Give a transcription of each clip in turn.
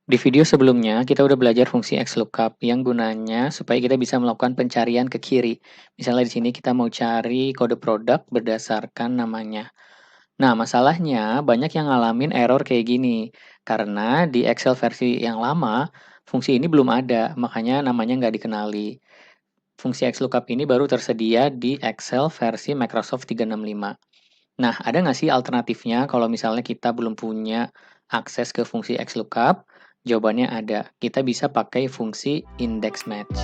Di video sebelumnya, kita udah belajar fungsi XLOOKUP yang gunanya supaya kita bisa melakukan pencarian ke kiri. Misalnya di sini kita mau cari kode produk berdasarkan namanya. Nah, masalahnya banyak yang ngalamin error kayak gini. Karena di Excel versi yang lama, fungsi ini belum ada, makanya namanya nggak dikenali. Fungsi XLOOKUP ini baru tersedia di Excel versi Microsoft 365. Nah, ada nggak sih alternatifnya kalau misalnya kita belum punya akses ke fungsi XLOOKUP? Jawabannya ada. Kita bisa pakai fungsi index match.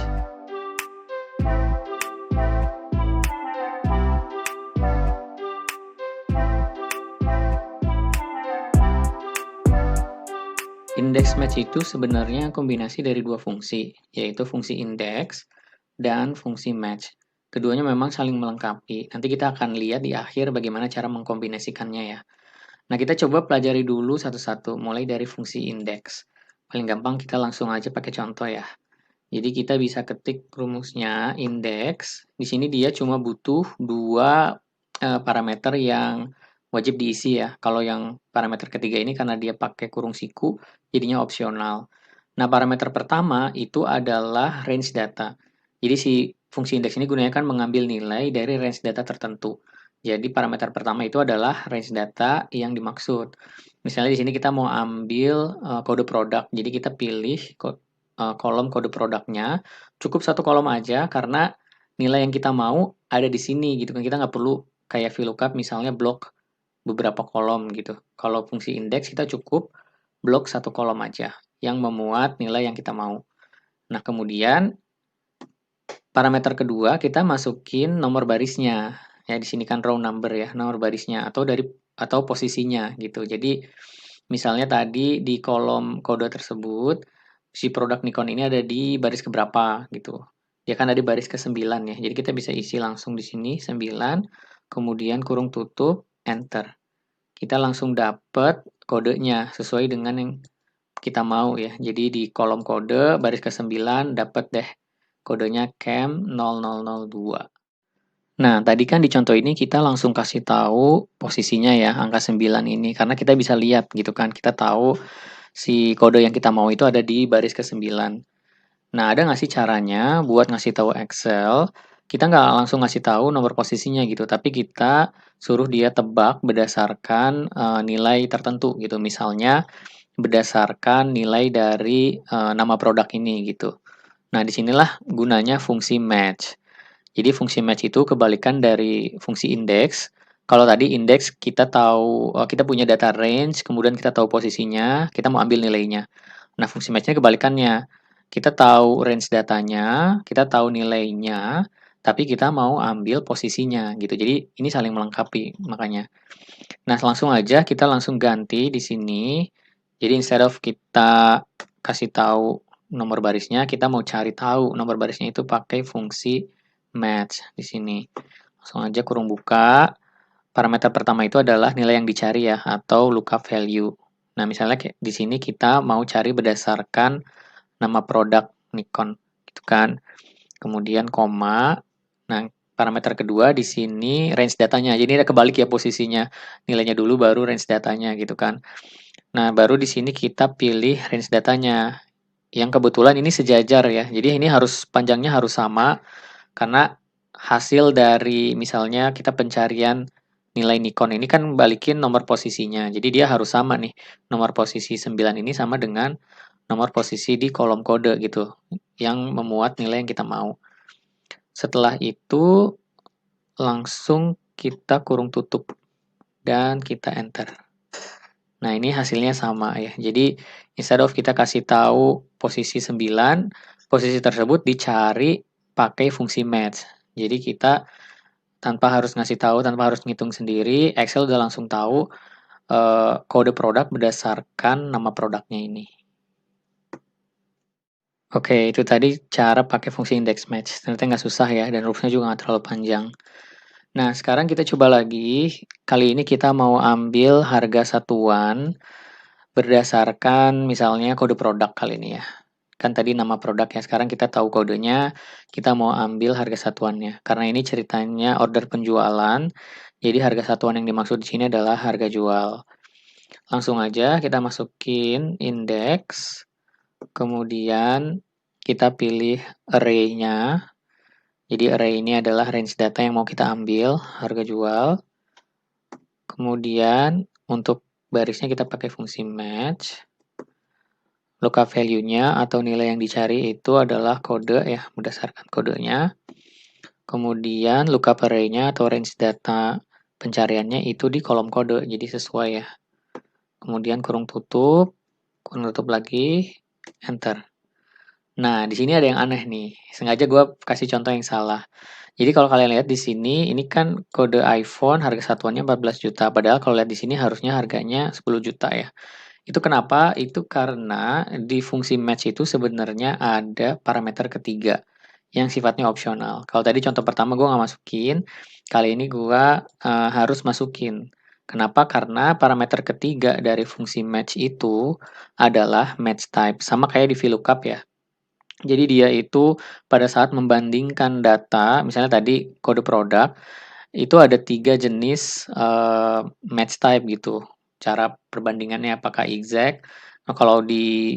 Index match itu sebenarnya kombinasi dari dua fungsi, yaitu fungsi index dan fungsi match. Keduanya memang saling melengkapi. Nanti kita akan lihat di akhir bagaimana cara mengkombinasikannya ya. Nah, kita coba pelajari dulu satu-satu, mulai dari fungsi index. Paling gampang kita langsung aja pakai contoh ya. Jadi kita bisa ketik rumusnya index. Di sini dia cuma butuh dua parameter yang wajib diisi ya. Kalau yang parameter ketiga ini karena dia pakai kurung siku, jadinya opsional. Nah, parameter pertama itu adalah range data. Jadi si fungsi indeks ini gunanya kan mengambil nilai dari range data tertentu. Jadi parameter pertama itu adalah range data yang dimaksud. Misalnya di sini kita mau ambil kode produk. Jadi kita pilih kolom kode produknya, cukup satu kolom aja karena nilai yang kita mau ada di sini gitu kan. Kita nggak perlu kayak VLOOKUP misalnya blok beberapa kolom gitu. Kalau fungsi indeks kita cukup blok satu kolom aja yang memuat nilai yang kita mau. Nah, kemudian parameter kedua kita masukin nomor barisnya. Ya, di sini kan row number ya, nomor barisnya atau posisinya gitu. Jadi misalnya tadi di kolom kode tersebut si produk Nikon ini ada di baris keberapa gitu. Dia kan ada di baris ke-9 ya. Jadi kita bisa isi langsung di sini 9, kemudian kurung tutup, enter. Kita langsung dapat kodenya sesuai dengan yang kita mau ya. Jadi di kolom kode baris ke-9 dapat deh kodenya CAM 0002. Nah, tadi kan di contoh ini kita langsung kasih tahu posisinya ya, angka 9 ini. Karena kita bisa lihat gitu kan, kita tahu si kode yang kita mau itu ada di baris ke-9. Nah, ada nggak sih caranya buat ngasih tahu Excel, kita nggak langsung ngasih tahu nomor posisinya gitu, tapi kita suruh dia tebak berdasarkan nilai tertentu gitu. Misalnya berdasarkan nilai dari nama produk ini gitu. Nah, disinilah gunanya fungsi match. Jadi fungsi match itu kebalikan dari fungsi index. Kalau tadi index kita tahu kita punya data range, kemudian kita tahu posisinya, kita mau ambil nilainya. Nah, fungsi match-nya kebalikannya. Kita tahu range datanya, kita tahu nilainya, tapi kita mau ambil posisinya gitu. Jadi ini saling melengkapi makanya. Nah, langsung aja kita langsung ganti di sini. Jadi instead of kita kasih tahu nomor barisnya, kita mau cari tahu nomor barisnya itu pakai fungsi match di sini. Langsung aja kurung buka. Parameter pertama itu adalah nilai yang dicari ya atau lookup value. Nah, misalnya kayak di sini kita mau cari berdasarkan nama produk Nikon gitu kan. Kemudian koma. Nah, parameter kedua di sini range datanya. Jadi ada kebalik ya posisinya. Nilainya dulu baru range datanya gitu kan. Nah, baru di sini kita pilih range datanya. Yang kebetulan ini sejajar ya. Jadi ini harus panjangnya harus sama karena hasil dari misalnya kita pencarian nilai Nikon ini kan balikin nomor posisinya. Jadi dia harus sama nih. Nomor posisi 9 ini sama dengan nomor posisi di kolom kode gitu yang memuat nilai yang kita mau. Setelah itu langsung kita kurung tutup dan kita enter. Nah, ini hasilnya sama ya. Jadi instead of kita kasih tahu posisi 9, posisi tersebut dicari pakai fungsi match. Jadi kita tanpa harus ngasih tahu, tanpa harus ngitung sendiri, Excel udah langsung tahu kode produk berdasarkan nama produknya ini. Oke, itu tadi cara pakai fungsi index match. Ternyata nggak susah ya, dan rumusnya juga nggak terlalu panjang. Nah, sekarang kita coba lagi. Kali ini kita mau ambil harga satuan berdasarkan misalnya kode produk kali ini ya. Kan tadi nama produk ya, sekarang kita tahu kodenya, kita mau ambil harga satuannya. Karena ini ceritanya order penjualan, jadi harga satuan yang dimaksud di sini adalah harga jual. Langsung aja kita masukin indeks. Kemudian kita pilih array-nya. Jadi array ini adalah range data yang mau kita ambil, harga jual. Kemudian untuk barisnya kita pakai fungsi match. Lookup value-nya atau nilai yang dicari itu adalah kode ya, berdasarkan kodenya. Kemudian lookup array-nya atau range data pencariannya itu di kolom kode, jadi sesuai ya. Kemudian kurung tutup lagi, enter. Nah, di sini ada yang aneh nih. Sengaja gue kasih contoh yang salah. Jadi kalau kalian lihat di sini, ini kan kode iPhone harga satuannya 14 juta. Padahal kalau lihat di sini harusnya harganya 10 juta ya. Itu kenapa? Itu karena di fungsi match itu sebenarnya ada parameter ketiga yang sifatnya opsional. Kalau tadi contoh pertama gue nggak masukin, kali ini gue harus masukin. Kenapa? Karena parameter ketiga dari fungsi match itu adalah match type. Sama kayak di VLOOKUP ya. Jadi dia itu pada saat membandingkan data, misalnya tadi kode produk, itu ada 3 jenis, match type gitu. Cara perbandingannya apakah exact, nah kalau di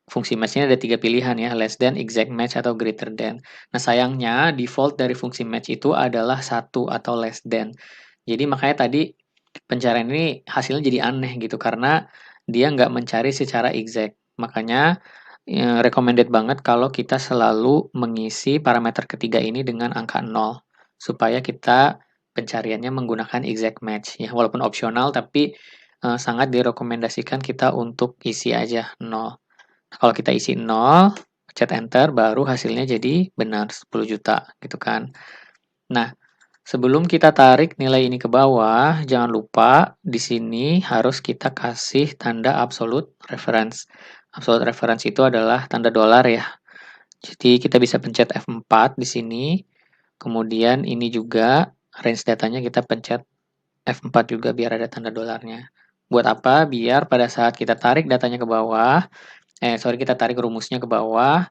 fungsi match-nya ada 3 pilihan ya, less than, exact match, atau greater than. Nah sayangnya default dari fungsi match itu adalah satu atau less than. Jadi makanya tadi pencarian ini hasilnya jadi aneh gitu, karena dia nggak mencari secara exact. Makanya recommended banget kalau kita selalu mengisi parameter ketiga ini dengan angka 0, supaya kita pencariannya menggunakan exact match ya, walaupun opsional tapi, sangat direkomendasikan kita untuk isi aja 0. Nah, kalau kita isi 0, pencet enter, baru hasilnya jadi benar 10 juta gitu kan. Nah, sebelum kita tarik nilai ini ke bawah, jangan lupa di sini harus kita kasih tanda absolute reference. Absolute reference itu adalah tanda dolar ya. Jadi kita bisa pencet F4 di sini. Kemudian ini juga range datanya kita pencet F4 juga biar ada tanda dolarnya. Buat apa? Biar pada saat kita tarik datanya ke bawah, kita tarik rumusnya ke bawah,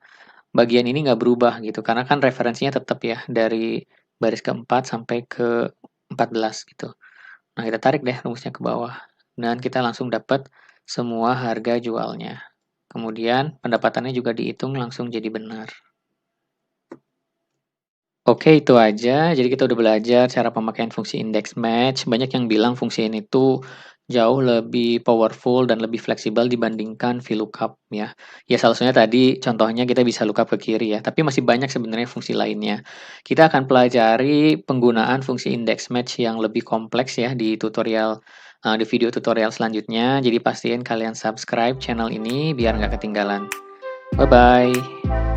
bagian ini nggak berubah gitu. Karena kan referensinya tetap ya dari baris keempat sampai ke 14 gitu. Nah, kita tarik deh rumusnya ke bawah. Dan kita langsung dapat semua harga jualnya. Kemudian pendapatannya juga dihitung langsung jadi benar. Oke, itu aja. Jadi kita udah belajar cara pemakaian fungsi index match. Banyak yang bilang fungsi ini tuh jauh lebih powerful dan lebih fleksibel dibandingkan VLOOKUP ya. Ya salah satunya tadi contohnya kita bisa lookup ke kiri ya, tapi masih banyak sebenarnya fungsi lainnya. Kita akan pelajari penggunaan fungsi index match yang lebih kompleks ya di di video tutorial selanjutnya. Jadi pastiin kalian subscribe channel ini biar nggak ketinggalan. Bye bye.